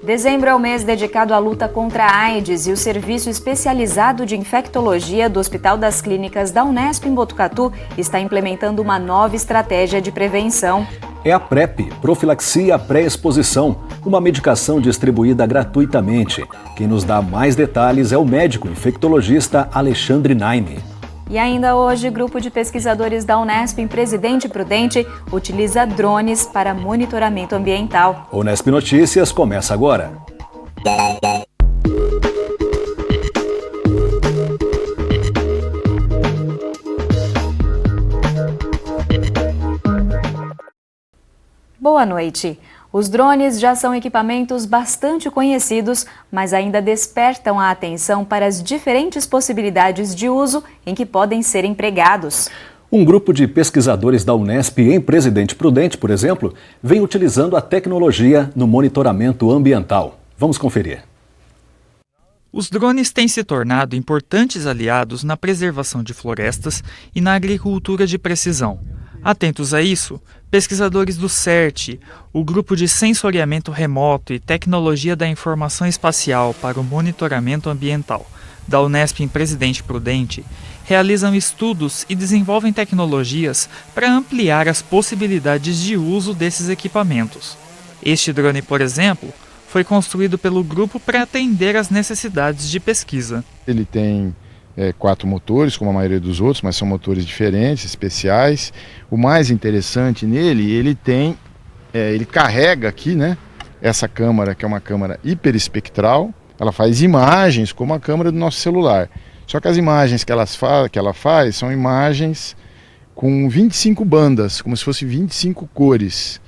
Dezembro é o mês dedicado à luta contra a AIDS e o Serviço Especializado de Infectologia do Hospital das Clínicas da Unesp em Botucatu está implementando uma nova estratégia de prevenção. É a PrEP, profilaxia pré-exposição, uma medicação distribuída gratuitamente. Quem nos dá mais detalhes é o médico infectologista Alexandre Naime. E ainda hoje, o grupo de pesquisadores da Unesp em Presidente Prudente utiliza drones para monitoramento ambiental. O Unesp Notícias começa agora. Boa noite. Os drones já são equipamentos bastante conhecidos, mas ainda despertam a atenção para as diferentes possibilidades de uso em que podem ser empregados. Um grupo de pesquisadores da Unesp em Presidente Prudente, por exemplo, vem utilizando a tecnologia no monitoramento ambiental. Vamos conferir. Os drones têm se tornado importantes aliados na preservação de florestas e na agricultura de precisão. Atentos a isso, pesquisadores do CERT, o Grupo de Sensoriamento Remoto e Tecnologia da Informação Espacial para o Monitoramento Ambiental, da Unesp em Presidente Prudente, realizam estudos e desenvolvem tecnologias para ampliar as possibilidades de uso desses equipamentos. Este drone, por exemplo, foi construído pelo grupo para atender às necessidades de pesquisa. Ele tem 4 motores, como a maioria dos outros, mas são motores diferentes, especiais. O mais interessante nele, ele carrega aqui, né, essa câmera, que é uma câmera hiperespectral. Ela faz imagens como a câmera do nosso celular. Só que as imagens que ela faz são imagens com 25 bandas, como se fossem 25 cores.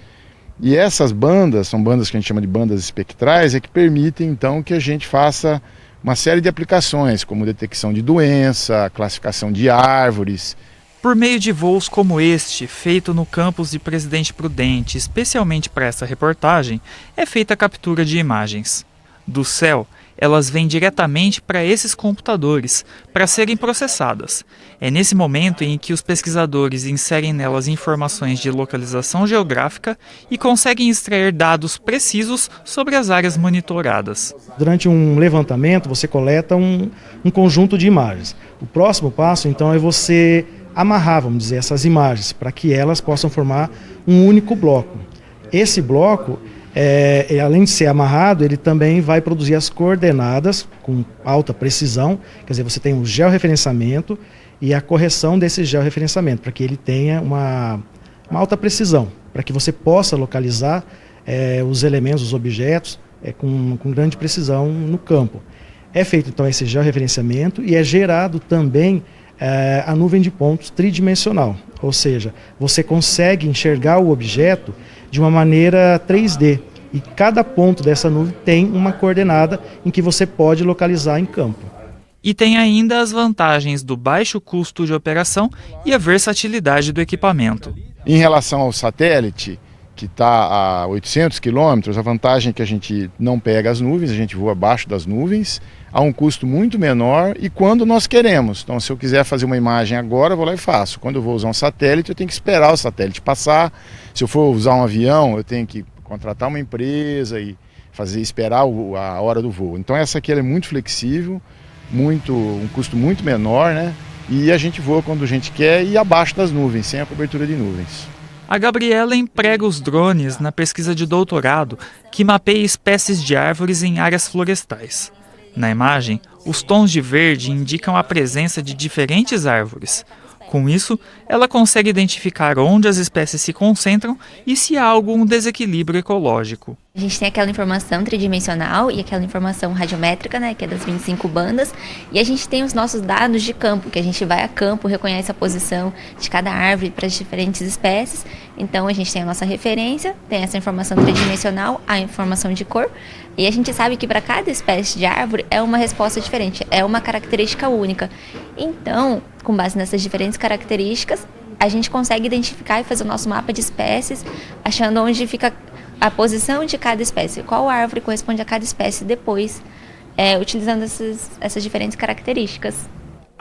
E essas bandas, são bandas que a gente chama de bandas espectrais, é que permitem então que a gente faça uma série de aplicações, como detecção de doença, classificação de árvores. Por meio de voos como este, feito no campus de Presidente Prudente, especialmente para essa reportagem, é feita a captura de imagens. Do céu, elas vêm diretamente para esses computadores, para serem processadas. É nesse momento em que os pesquisadores inserem nelas informações de localização geográfica e conseguem extrair dados precisos sobre as áreas monitoradas. Durante um levantamento, você coleta um conjunto de imagens. O próximo passo, então, é você amarrar, vamos dizer, essas imagens, para que elas possam formar um único bloco. Esse bloco, além de ser amarrado, ele também vai produzir as coordenadas com alta precisão, quer dizer, você tem o georreferenciamento e a correção desse georreferenciamento, para que ele tenha uma alta precisão, para que você possa localizar os elementos, os objetos, com grande precisão no campo. É feito então esse georreferenciamento e é gerado também a nuvem de pontos tridimensional, ou seja, você consegue enxergar o objeto de uma maneira 3D, e cada ponto dessa nuvem tem uma coordenada em que você pode localizar em campo. E tem ainda as vantagens do baixo custo de operação e a versatilidade do equipamento. Em relação ao satélite, que está a 800 quilômetros, a vantagem é que a gente não pega as nuvens, a gente voa abaixo das nuvens, a um custo muito menor e quando nós queremos. Então, se eu quiser fazer uma imagem agora, eu vou lá e faço. Quando eu vou usar um satélite, eu tenho que esperar o satélite passar. Se eu for usar um avião, eu tenho que contratar uma empresa e esperar a hora do voo. Então, essa aqui ela é muito flexível, um custo muito menor, né? E a gente voa quando a gente quer e abaixo das nuvens, sem a cobertura de nuvens. A Gabriela emprega os drones na pesquisa de doutorado que mapeia espécies de árvores em áreas florestais. Na imagem, os tons de verde indicam a presença de diferentes árvores. Com isso, ela consegue identificar onde as espécies se concentram e se há algum desequilíbrio ecológico. A gente tem aquela informação tridimensional e aquela informação radiométrica, né, que é das 25 bandas, e a gente tem os nossos dados de campo, que a gente vai a campo, reconhece a posição de cada árvore para as diferentes espécies. Então a gente tem a nossa referência, tem essa informação tridimensional, a informação de cor, e a gente sabe que para cada espécie de árvore é uma resposta diferente, é uma característica única. Então, com base nessas diferentes características, a gente consegue identificar e fazer o nosso mapa de espécies, achando onde fica a posição de cada espécie, qual árvore corresponde a cada espécie depois, utilizando essas diferentes características.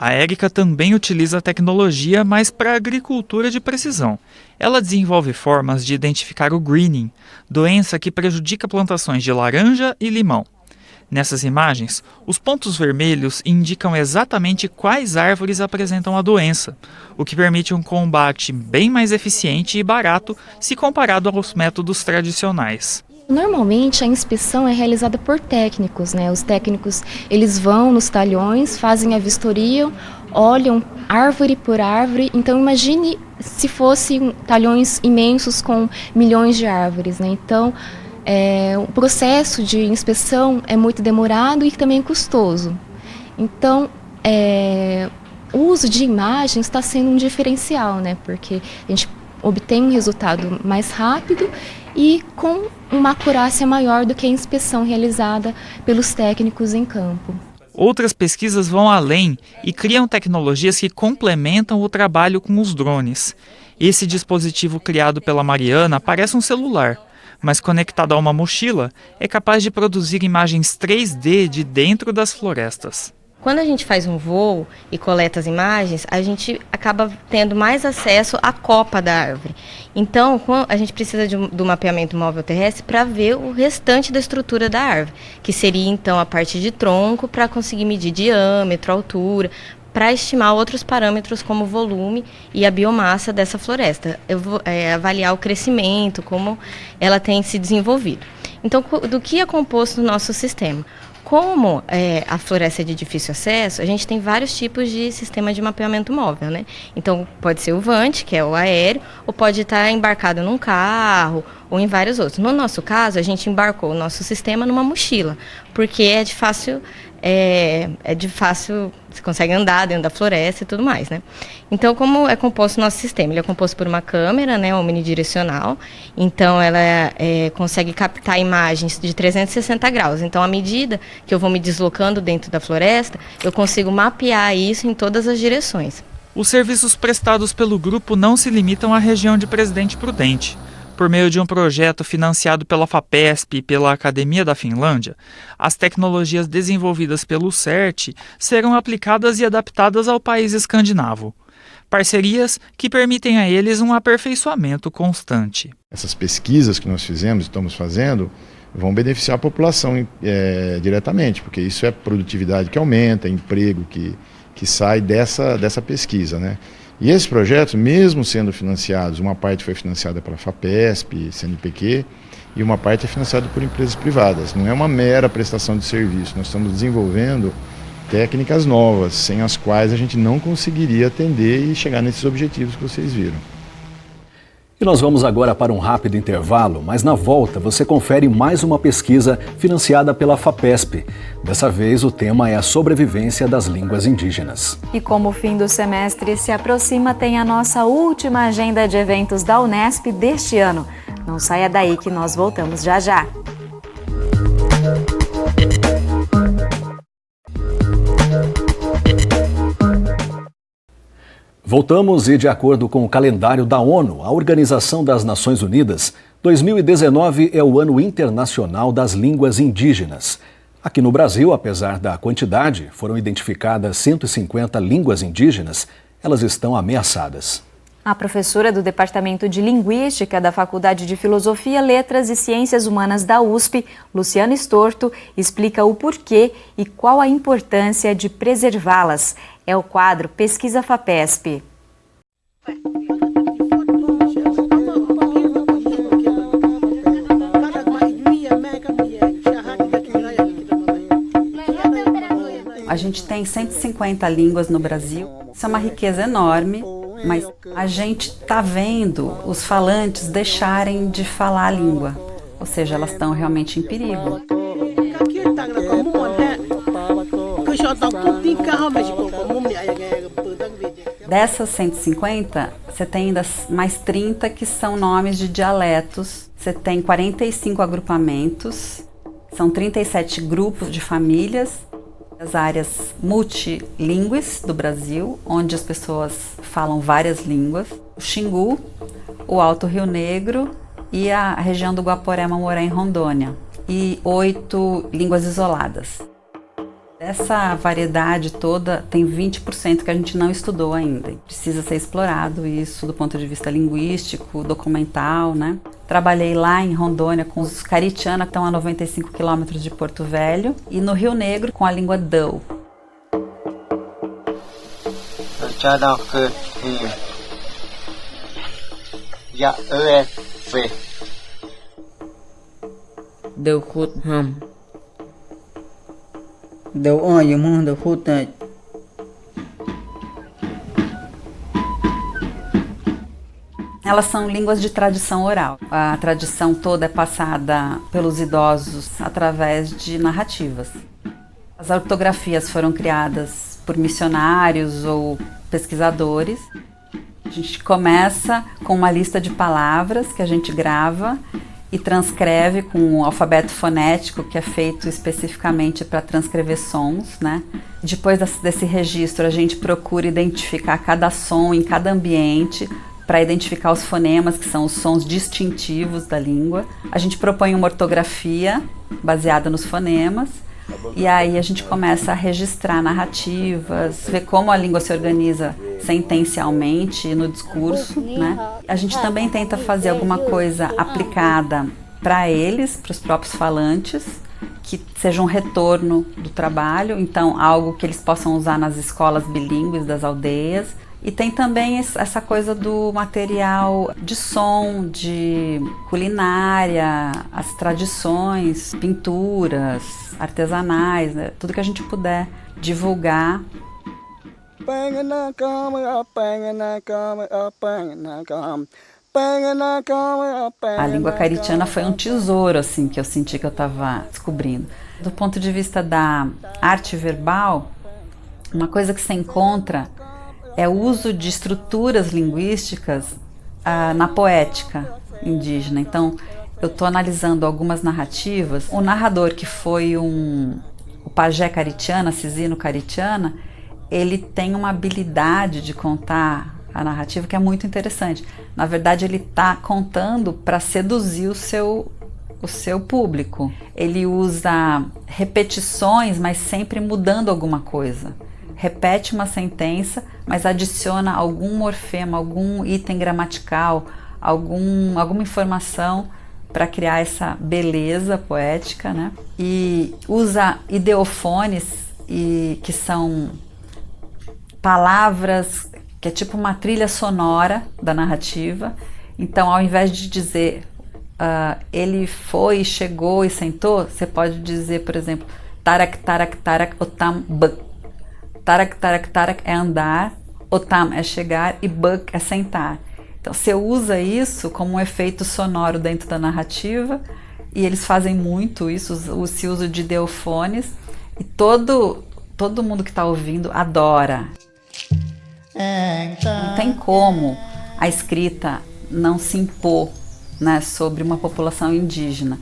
A Érica também utiliza a tecnologia, mas para a agricultura de precisão. Ela desenvolve formas de identificar o greening, doença que prejudica plantações de laranja e limão. Nessas imagens, os pontos vermelhos indicam exatamente quais árvores apresentam a doença, o que permite um combate bem mais eficiente e barato se comparado aos métodos tradicionais. Normalmente a inspeção é realizada por técnicos, né? Os técnicos eles vão nos talhões, fazem a vistoria, olham árvore por árvore. Então imagine se fossem talhões imensos com milhões de árvores, né? Então o processo de inspeção é muito demorado e também custoso. Então o uso de imagens está sendo um diferencial, né? Porque a gente obtém um resultado mais rápido e com uma acurácia maior do que a inspeção realizada pelos técnicos em campo. Outras pesquisas vão além e criam tecnologias que complementam o trabalho com os drones. Esse dispositivo criado pela Mariana parece um celular, mas conectado a uma mochila, é capaz de produzir imagens 3D de dentro das florestas. Quando a gente faz um voo e coleta as imagens, a gente acaba tendo mais acesso à copa da árvore. Então, a gente precisa do mapeamento móvel terrestre para ver o restante da estrutura da árvore, que seria então a parte de tronco, para conseguir medir diâmetro, altura, para estimar outros parâmetros como o volume e a biomassa dessa floresta. Eu vou avaliar o crescimento, como ela tem se desenvolvido. Então, do que é composto o nosso sistema? Como a floresta é de difícil acesso, a gente tem vários tipos de sistema de mapeamento móvel, né? Então, pode ser o VANT, que é o aéreo, ou pode estar embarcado num carro, ou em vários outros. No nosso caso, a gente embarcou o nosso sistema numa mochila, porque é de fácil, você consegue andar dentro da floresta e tudo mais, né? Então, como é composto o nosso sistema? Ele é composto por uma câmera, né, omnidirecional, então ela consegue captar imagens de 360 graus. Então, à medida que eu vou me deslocando dentro da floresta, eu consigo mapear isso em todas as direções. Os serviços prestados pelo grupo não se limitam à região de Presidente Prudente. Por meio de um projeto financiado pela FAPESP e pela Academia da Finlândia, as tecnologias desenvolvidas pelo CERT serão aplicadas e adaptadas ao país escandinavo. Parcerias que permitem a eles um aperfeiçoamento constante. Essas pesquisas que nós fizemos, estamos fazendo, vão beneficiar a população diretamente, porque isso é produtividade que aumenta, é emprego que sai dessa pesquisa, né? E esses projetos, mesmo sendo financiados, uma parte foi financiada pela FAPESP, CNPq, e uma parte é financiada por empresas privadas. Não é uma mera prestação de serviço, nós estamos desenvolvendo técnicas novas, sem as quais a gente não conseguiria atender e chegar nesses objetivos que vocês viram. E nós vamos agora para um rápido intervalo, mas na volta você confere mais uma pesquisa financiada pela FAPESP. Dessa vez o tema é a sobrevivência das línguas indígenas. E como o fim do semestre se aproxima, tem a nossa última agenda de eventos da Unesp deste ano. Não saia daí que nós voltamos já já. Voltamos e, de acordo com o calendário da ONU, a Organização das Nações Unidas, 2019 é o Ano Internacional das Línguas Indígenas. Aqui no Brasil, apesar da quantidade, foram identificadas 150 línguas indígenas, elas estão ameaçadas. A professora do Departamento de Linguística da Faculdade de Filosofia, Letras e Ciências Humanas da USP, Luciana Estorto, explica o porquê e qual a importância de preservá-las. É o quadro Pesquisa FAPESP. A gente tem 150 línguas no Brasil. Isso é uma riqueza enorme, mas a gente está vendo os falantes deixarem de falar a língua. Ou seja, elas estão realmente em perigo. Dessas 150, você tem ainda mais 30 que são nomes de dialetos. Você tem 45 agrupamentos, são 37 grupos de famílias, as áreas multilingües do Brasil, onde as pessoas falam várias línguas, o Xingu, o Alto Rio Negro e a região do Guaporé-Mamoré em Rondônia, e 8 línguas isoladas. Dessa variedade toda, tem 20% que a gente não estudou ainda. Precisa ser explorado isso do ponto de vista linguístico, documental, né? Trabalhei lá em Rondônia com os Caritiana, que estão a 95 quilômetros de Porto Velho, e no Rio Negro com a língua Dâu. Deu khut ham. Deu oi mong deu khut. Elas são línguas de tradição oral. A tradição toda é passada pelos idosos através de narrativas. As ortografias foram criadas por missionários ou pesquisadores. A gente começa com uma lista de palavras que a gente grava e transcreve com um alfabeto fonético que é feito especificamente para transcrever sons, né? Depois desse registro, a gente procura identificar cada som em cada ambiente para identificar os fonemas, que são os sons distintivos da língua. A gente propõe uma ortografia baseada nos fonemas e aí a gente começa a registrar narrativas, ver como a língua se organiza sentencialmente no discurso, né? A gente também tenta fazer alguma coisa aplicada para eles, para os próprios falantes, que seja um retorno do trabalho, então algo que eles possam usar nas escolas bilíngues das aldeias. E tem também essa coisa do material de som, de culinária, as tradições, pinturas, artesanais, né? Tudo que a gente puder divulgar. A língua caritiana foi um tesouro assim, que eu senti que eu estava descobrindo. Do ponto de vista da arte verbal, uma coisa que se encontra é o uso de estruturas linguísticas na poética indígena. Então, eu estou analisando algumas narrativas. O narrador, que foi o pajé caritiana, Cisino Caritiana, ele tem uma habilidade de contar a narrativa que é muito interessante. Na verdade, ele está contando para seduzir o seu público. Ele usa repetições, mas sempre mudando alguma coisa. Repete uma sentença, mas adiciona algum morfema, algum item gramatical, alguma informação para criar essa beleza poética, né? E usa ideofones, que são palavras que é tipo uma trilha sonora da narrativa. Então, ao invés de dizer ele foi, chegou e sentou, você pode dizer, por exemplo, tarak, tarak, tarak, otam, buk. Tarak, tarak, tarak é andar, otam é chegar e buk é sentar. Então você usa isso como um efeito sonoro dentro da narrativa e eles fazem muito isso, esse uso de ideofones, e todo mundo que está ouvindo adora. Não tem como a escrita não se impor, né, sobre uma população indígena.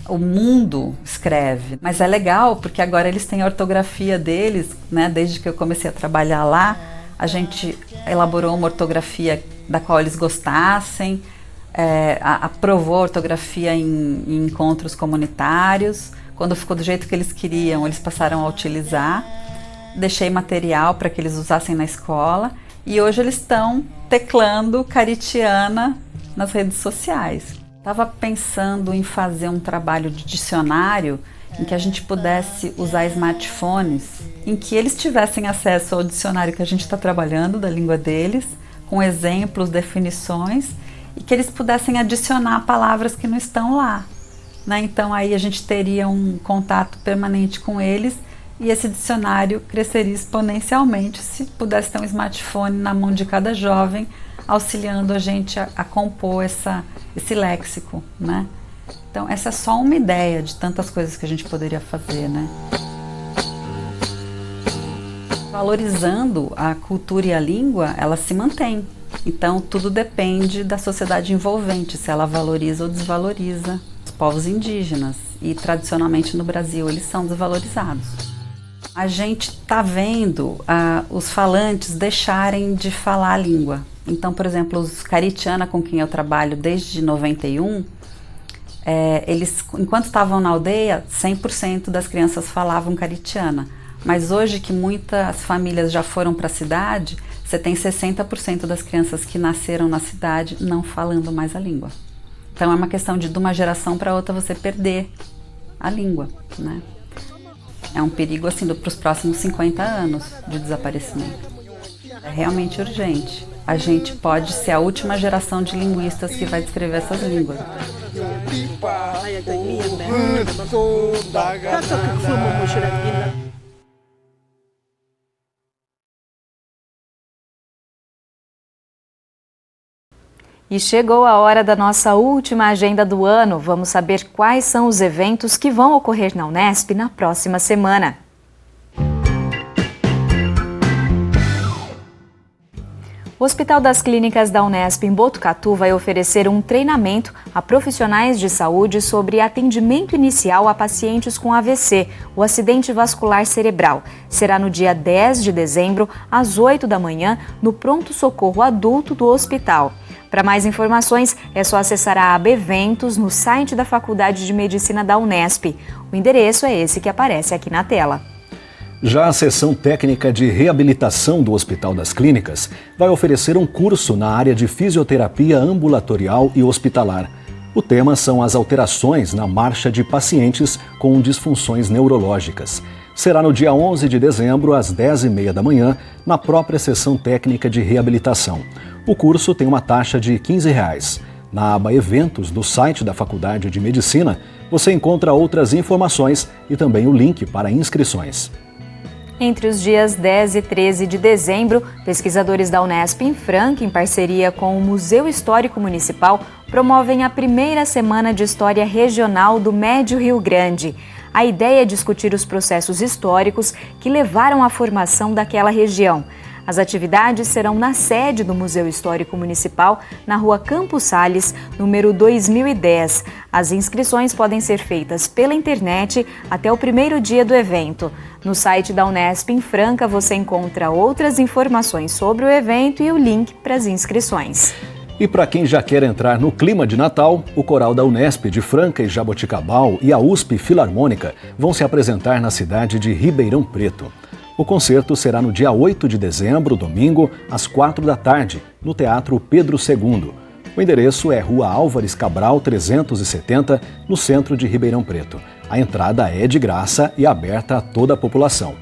O mundo escreve, mas é legal porque agora eles têm a ortografia deles, né? Desde que eu comecei a trabalhar lá, a gente elaborou uma ortografia da qual eles gostassem, aprovou a ortografia em encontros comunitários. Quando ficou do jeito que eles queriam, eles passaram a utilizar. Deixei material para que eles usassem na escola e hoje eles estão teclando caritiana nas redes sociais. Estava pensando em fazer um trabalho de dicionário em que a gente pudesse usar smartphones, em que eles tivessem acesso ao dicionário que a gente está trabalhando, da língua deles, com exemplos, definições, e que eles pudessem adicionar palavras que não estão lá, né? Então aí a gente teria um contato permanente com eles e esse dicionário cresceria exponencialmente se pudesse ter um smartphone na mão de cada jovem, auxiliando a gente a compor esse léxico, né? Então essa é só uma ideia de tantas coisas que a gente poderia fazer, né? Valorizando a cultura e a língua, ela se mantém. Então tudo depende da sociedade envolvente, se ela valoriza ou desvaloriza os povos indígenas. E tradicionalmente no Brasil eles são desvalorizados. A gente está vendo os falantes deixarem de falar a língua. Então, por exemplo, os Caritiana, com quem eu trabalho desde 91, eles, enquanto estavam na aldeia, 100% das crianças falavam Caritiana. Mas hoje que muitas famílias já foram para a cidade, você tem 60% das crianças que nasceram na cidade não falando mais a língua. Então é uma questão de uma geração para outra você perder a língua, né? É um perigo assim para os próximos 50 anos de desaparecimento. É realmente urgente. A gente pode ser a última geração de linguistas que vai descrever essas línguas. E chegou a hora da nossa última agenda do ano. Vamos saber quais são os eventos que vão ocorrer na Unesp na próxima semana. O Hospital das Clínicas da Unesp em Botucatu vai oferecer um treinamento a profissionais de saúde sobre atendimento inicial a pacientes com AVC, o acidente vascular cerebral. Será no dia 10 de dezembro, às 8 da manhã, no pronto-socorro adulto do hospital. Para mais informações, é só acessar a aba Eventos no site da Faculdade de Medicina da Unesp. O endereço é esse que aparece aqui na tela. Já a seção técnica de reabilitação do Hospital das Clínicas vai oferecer um curso na área de fisioterapia ambulatorial e hospitalar. O tema são as alterações na marcha de pacientes com disfunções neurológicas. Será no dia 11 de dezembro, às 10h30 da manhã, na própria seção técnica de reabilitação. O curso tem uma taxa de R$ 15. Na aba Eventos do site da Faculdade de Medicina, você encontra outras informações e também o link para inscrições. Entre os dias 10 e 13 de dezembro, pesquisadores da Unesp em Franca, em parceria com o Museu Histórico Municipal, promovem a primeira Semana de História Regional do Médio Rio Grande. A ideia é discutir os processos históricos que levaram à formação daquela região. As atividades serão na sede do Museu Histórico Municipal, na Rua Campos Sales, número 2010. As inscrições podem ser feitas pela internet até o primeiro dia do evento. No site da Unesp em Franca você encontra outras informações sobre o evento e o link para as inscrições. E para quem já quer entrar no clima de Natal, o Coral da Unesp de Franca e Jaboticabal e a USP Filarmônica vão se apresentar na cidade de Ribeirão Preto. O concerto será no dia 8 de dezembro, domingo, às 4 da tarde, no Teatro Pedro II. O endereço é Rua Álvares Cabral 370, no centro de Ribeirão Preto. A entrada é de graça e aberta a toda a população.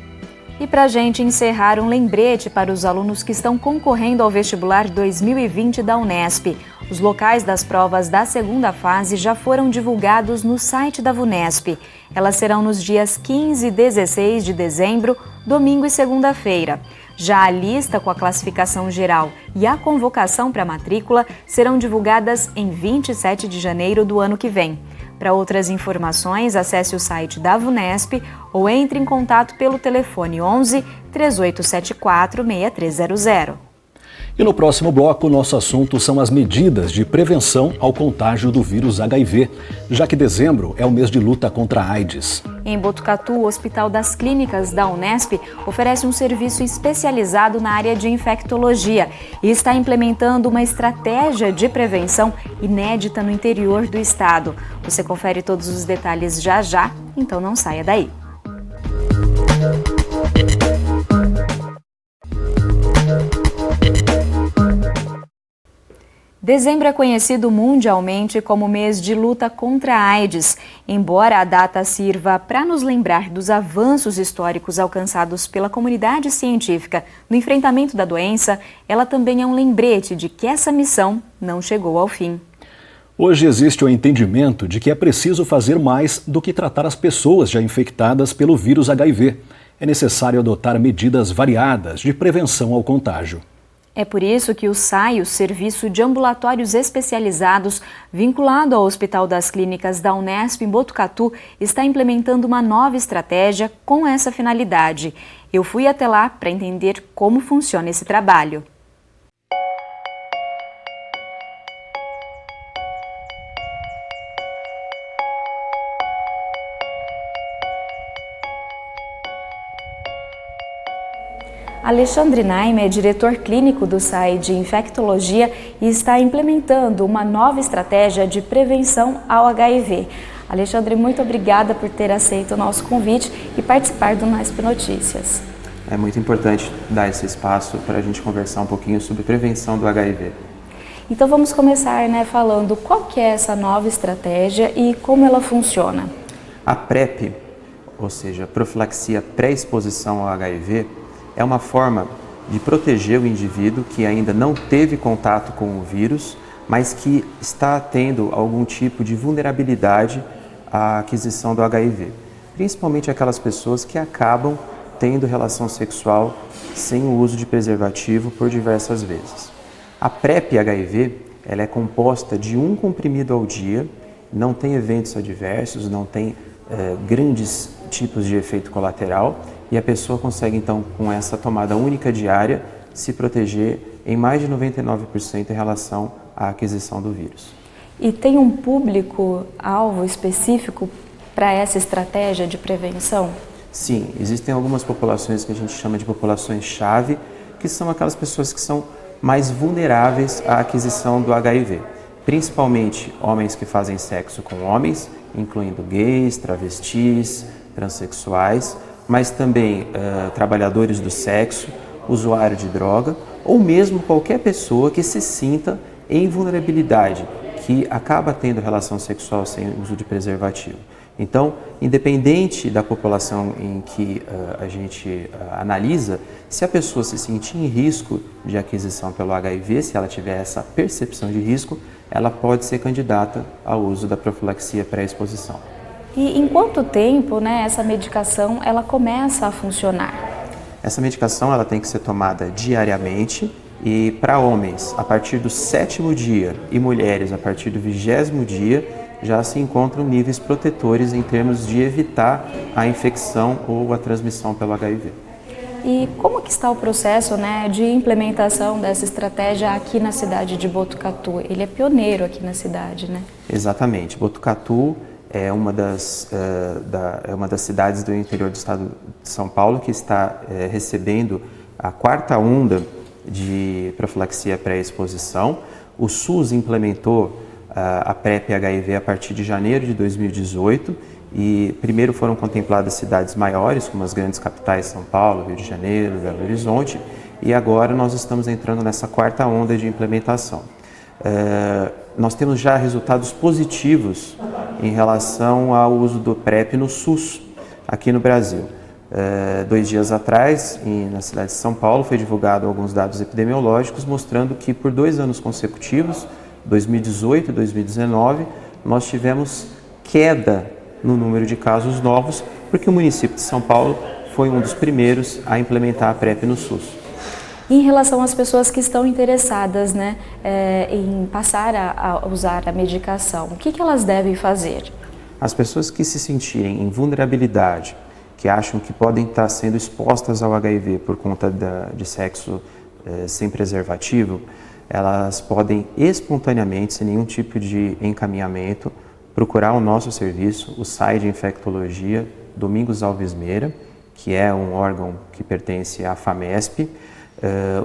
E para a gente encerrar, um lembrete para os alunos que estão concorrendo ao vestibular 2020 da Unesp. Os locais das provas da segunda fase já foram divulgados no site da VUNESP. Elas serão nos dias 15 e 16 de dezembro, domingo e segunda-feira. Já a lista com a classificação geral e a convocação para a matrícula serão divulgadas em 27 de janeiro do ano que vem. Para outras informações, acesse o site da VUNESP ou entre em contato pelo telefone 11 3874 6300. E no próximo bloco, nosso assunto são as medidas de prevenção ao contágio do vírus HIV, já que dezembro é o mês de luta contra a AIDS. Em Botucatu, o Hospital das Clínicas da Unesp oferece um serviço especializado na área de infectologia e está implementando uma estratégia de prevenção inédita no interior do estado. Você confere todos os detalhes já, então não saia daí. Dezembro é conhecido mundialmente como mês de luta contra a AIDS. Embora a data sirva para nos lembrar dos avanços históricos alcançados pela comunidade científica no enfrentamento da doença, ela também é um lembrete de que essa missão não chegou ao fim. Hoje existe o entendimento de que é preciso fazer mais do que tratar as pessoas já infectadas pelo vírus HIV. É necessário adotar medidas variadas de prevenção ao contágio. É por isso que o SAI, o Serviço de Ambulatórios Especializados, vinculado ao Hospital das Clínicas da Unesp em Botucatu, está implementando uma nova estratégia com essa finalidade. Eu fui até lá para entender como funciona esse trabalho. Alexandre Naime é diretor clínico do SAI de Infectologia e está implementando uma nova estratégia de prevenção ao HIV. Alexandre, muito obrigada por ter aceito o nosso convite e participar do NASP Notícias. É muito importante dar esse espaço para a gente conversar um pouquinho sobre prevenção do HIV. Então vamos começar, falando qual que é essa nova estratégia e como ela funciona. A PrEP, ou seja, profilaxia pré-exposição ao HIV, é uma forma de proteger o indivíduo que ainda não teve contato com o vírus, mas que está tendo algum tipo de vulnerabilidade à aquisição do HIV. Principalmente aquelas pessoas que acabam tendo relação sexual sem o uso de preservativo por diversas vezes. A PrEP HIV ela é composta de um comprimido ao dia, não tem eventos adversos, não tem grandes tipos de efeito colateral e a pessoa consegue então com essa tomada única diária se proteger em mais de 99% em relação à aquisição do vírus. E tem um público-alvo específico para essa estratégia de prevenção? Sim, existem algumas populações que a gente chama de populações-chave, que são aquelas pessoas que são mais vulneráveis à aquisição do HIV, principalmente homens que fazem sexo com homens, incluindo gays, travestis, transexuais, mas também trabalhadores do sexo, usuário de droga ou mesmo qualquer pessoa que se sinta em vulnerabilidade, que acaba tendo relação sexual sem uso de preservativo. Então, independente da população em que a gente analisa, se a pessoa se sentir em risco de aquisição pelo HIV, se ela tiver essa percepção de risco, ela pode ser candidata ao uso da profilaxia pré-exposição. E em quanto tempo, essa medicação ela começa a funcionar? Essa medicação ela tem que ser tomada diariamente e para homens a partir do 7º dia e mulheres a partir do 20º dia já se encontram níveis protetores em termos de evitar a infecção ou a transmissão pelo HIV. E como que está o processo de implementação dessa estratégia aqui na cidade de Botucatu? Ele é pioneiro aqui na cidade, né? Exatamente. Botucatu é uma das cidades do interior do estado de São Paulo que está recebendo a 4ª onda de profilaxia pré-exposição. O SUS implementou a PrEP HIV a partir de janeiro de 2018 e primeiro foram contempladas cidades maiores, como as grandes capitais São Paulo, Rio de Janeiro, Belo Horizonte, e agora nós estamos entrando nessa 4ª onda de implementação. Nós temos já resultados positivos em relação ao uso do PrEP no SUS, aqui no Brasil. 2 dias atrás, na cidade de São Paulo, foi divulgado alguns dados epidemiológicos mostrando que por 2 anos consecutivos, 2018 e 2019, nós tivemos queda no número de casos novos, porque o município de São Paulo foi um dos primeiros a implementar a PrEP no SUS. Em relação às pessoas que estão interessadas em passar a usar a medicação, o que elas devem fazer? As pessoas que se sentirem em vulnerabilidade, que acham que podem estar sendo expostas ao HIV por conta de sexo sem preservativo, elas podem espontaneamente, sem nenhum tipo de encaminhamento, procurar o nosso serviço, o SAI de Infectologia Domingos Alves Meira, que é um órgão que pertence à FAMESP.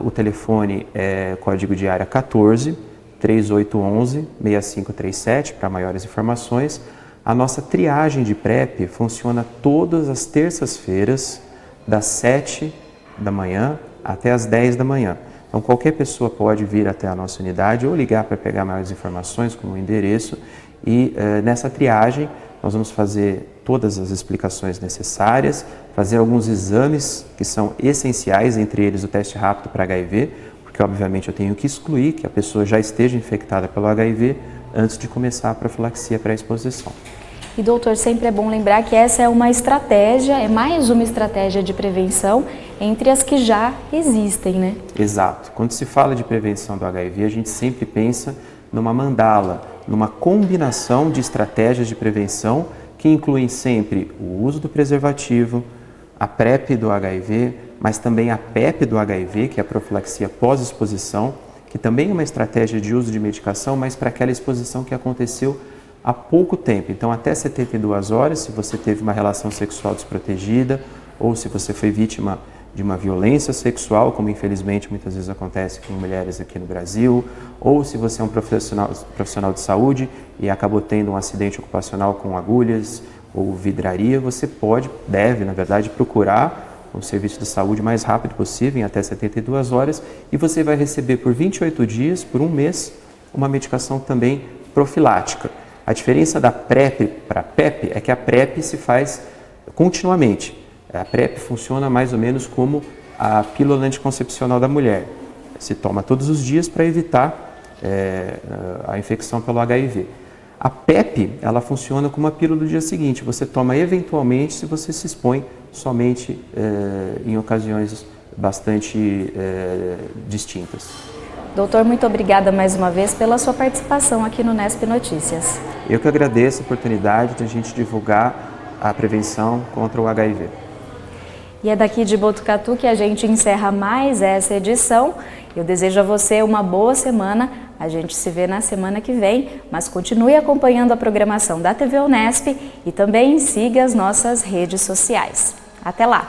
O telefone é código de área 14 3811 6537 para maiores informações. A nossa triagem de PrEP funciona todas as terças-feiras, das 7 da manhã até as 10 da manhã. Então, qualquer pessoa pode vir até a nossa unidade ou ligar para pegar maiores informações, como o endereço. E nessa triagem, nós vamos fazer todas as explicações necessárias, fazer alguns exames que são essenciais, entre eles o teste rápido para HIV, porque obviamente eu tenho que excluir que a pessoa já esteja infectada pelo HIV antes de começar a profilaxia pré-exposição. E doutor, sempre é bom lembrar que essa é uma estratégia, é mais uma estratégia de prevenção entre as que já existem, né? Exato. Quando se fala de prevenção do HIV, a gente sempre pensa numa mandala, numa combinação de estratégias de prevenção que incluem sempre o uso do preservativo, a PrEP do HIV, mas também a PEP do HIV, que é a profilaxia pós-exposição, que também é uma estratégia de uso de medicação, mas para aquela exposição que aconteceu há pouco tempo. Então, até 72 horas, se você teve uma relação sexual desprotegida ou se você foi vítima de uma violência sexual, como infelizmente muitas vezes acontece com mulheres aqui no Brasil, ou se você é um profissional de saúde e acabou tendo um acidente ocupacional com agulhas ou vidraria, você deve, na verdade, procurar um serviço de saúde o mais rápido possível, em até 72 horas, e você vai receber por 28 dias, por um mês, uma medicação também profilática. A diferença da PrEP para a PEP é que a PrEP se faz continuamente. A PrEP funciona mais ou menos como a pílula anticoncepcional da mulher. Se toma todos os dias para evitar a infecção pelo HIV. A PEP, ela funciona como uma pílula do dia seguinte. Você toma eventualmente se você se expõe somente em ocasiões bastante distintas. Doutor, muito obrigada mais uma vez pela sua participação aqui no Nesp Notícias. Eu que agradeço a oportunidade de a gente divulgar a prevenção contra o HIV. E é daqui de Botucatu que a gente encerra mais essa edição. Eu desejo a você uma boa semana. A gente se vê na semana que vem, mas continue acompanhando a programação da TV Unesp e também siga as nossas redes sociais. Até lá!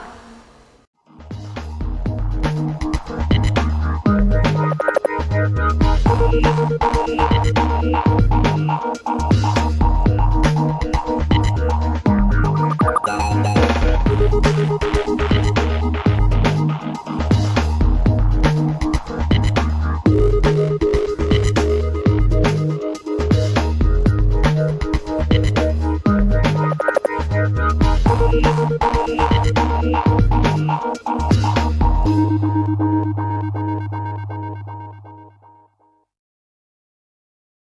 Thank you.